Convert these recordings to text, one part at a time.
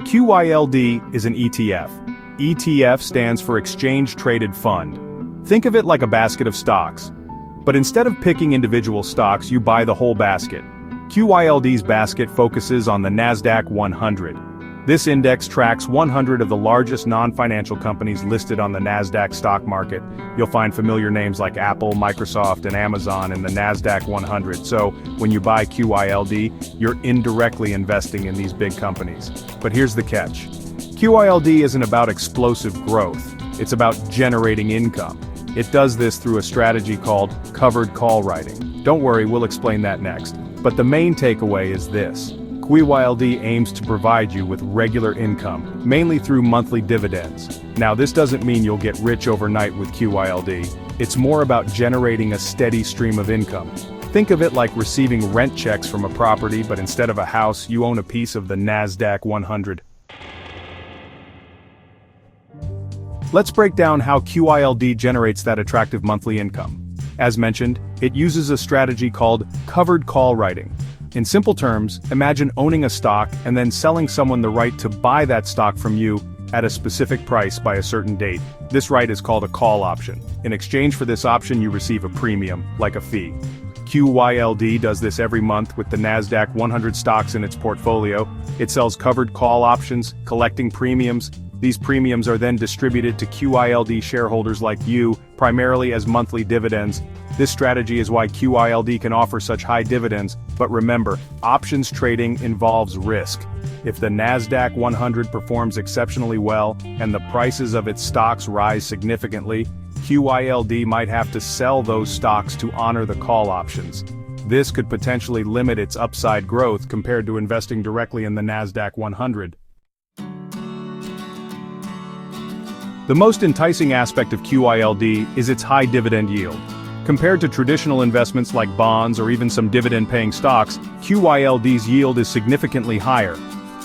QYLD is an ETF. ETF stands for Exchange Traded Fund. Think of it like a basket of stocks. But instead of picking individual stocks, you buy the whole basket. QYLD's basket focuses on the Nasdaq 100. This index tracks 100 of the largest non-financial companies listed on the Nasdaq stock market. You'll find familiar names like Apple, Microsoft, and Amazon in the Nasdaq 100. So, when you buy QYLD, you're indirectly investing in these big companies. But here's the catch. QYLD isn't about explosive growth. It's about generating income. It does this through a strategy called covered call writing. Don't worry, we'll explain that next. But the main takeaway is this. QYLD aims to provide you with regular income, mainly through monthly dividends. Now, this doesn't mean you'll get rich overnight with QYLD. It's more about generating a steady stream of income. Think of it like receiving rent checks from a property, but instead of a house, you own a piece of the Nasdaq 100. Let's break down how QYLD generates that attractive monthly income. As mentioned, it uses a strategy called covered call writing. In simple terms, imagine owning a stock and then selling someone the right to buy that stock from you at a specific price by a certain date. This right is called a call option. In exchange for this option, you receive a premium, like a fee. QYLD does this every month with the Nasdaq 100 stocks in its portfolio. It sells covered call options, collecting premiums. These premiums are then distributed to QYLD shareholders like you, primarily as monthly dividends. This strategy is why QYLD can offer such high dividends, but remember, options trading involves risk. If the Nasdaq 100 performs exceptionally well, and the prices of its stocks rise significantly, QYLD might have to sell those stocks to honor the call options. This could potentially limit its upside growth compared to investing directly in the Nasdaq 100. The most enticing aspect of QYLD is its high dividend yield. Compared to traditional investments like bonds or even some dividend-paying stocks, QYLD's yield is significantly higher.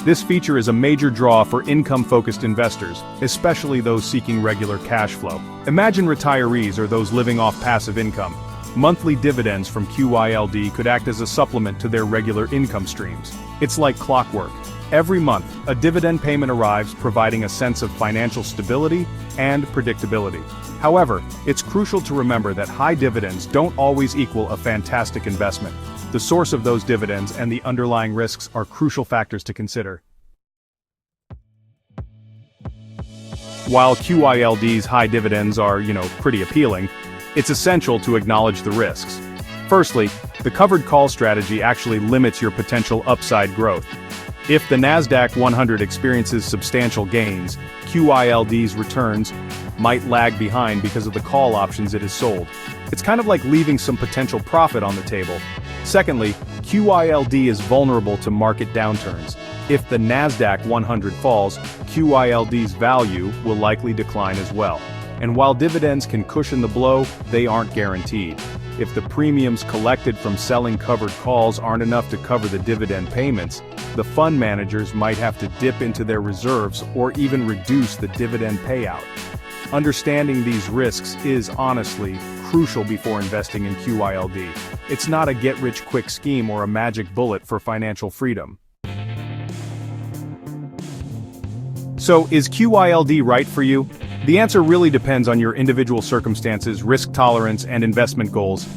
This feature is a major draw for income-focused investors, especially those seeking regular cash flow. Imagine retirees or those living off passive income. Monthly dividends from QYLD could act as a supplement to their regular income streams. It's like clockwork. Every month, a dividend payment arrives, providing a sense of financial stability and predictability. However, it's crucial to remember that high dividends don't always equal a fantastic investment. The source of those dividends and the underlying risks are crucial factors to consider. While QYLD's high dividends are, pretty appealing, it's essential to acknowledge the risks. Firstly, the covered call strategy actually limits your potential upside growth. If the Nasdaq 100 experiences substantial gains, QYLD's returns might lag behind because of the call options it has sold. It's kind of like leaving some potential profit on the table. Secondly, QYLD is vulnerable to market downturns. If the Nasdaq 100 falls, QYLD's value will likely decline as well. And while dividends can cushion the blow, they aren't guaranteed. If the premiums collected from selling covered calls aren't enough to cover the dividend payments, the fund managers might have to dip into their reserves or even reduce the dividend payout. Understanding these risks is honestly crucial before investing in QYLD. It's not a get-rich-quick scheme or a magic bullet for financial freedom. So, is QYLD right for you? The answer really depends on your individual circumstances, risk tolerance, and investment goals.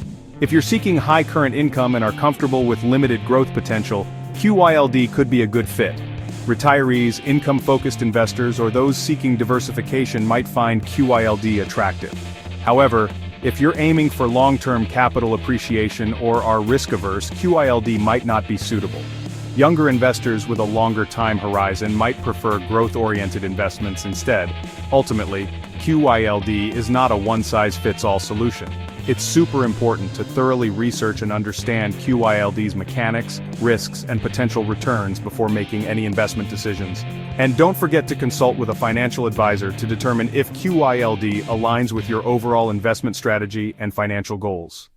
If you're seeking high current income and are comfortable with limited growth potential, QYLD could be a good fit. Retirees, income-focused investors, or those seeking diversification might find QYLD attractive. However, if you're aiming for long-term capital appreciation or are risk-averse, QYLD might not be suitable. Younger investors with a longer time horizon might prefer growth-oriented investments instead. Ultimately, QYLD is not a one-size-fits-all solution. It's super important to thoroughly research and understand QYLD's mechanics, risks, and potential returns before making any investment decisions. And don't forget to consult with a financial advisor to determine if QYLD aligns with your overall investment strategy and financial goals.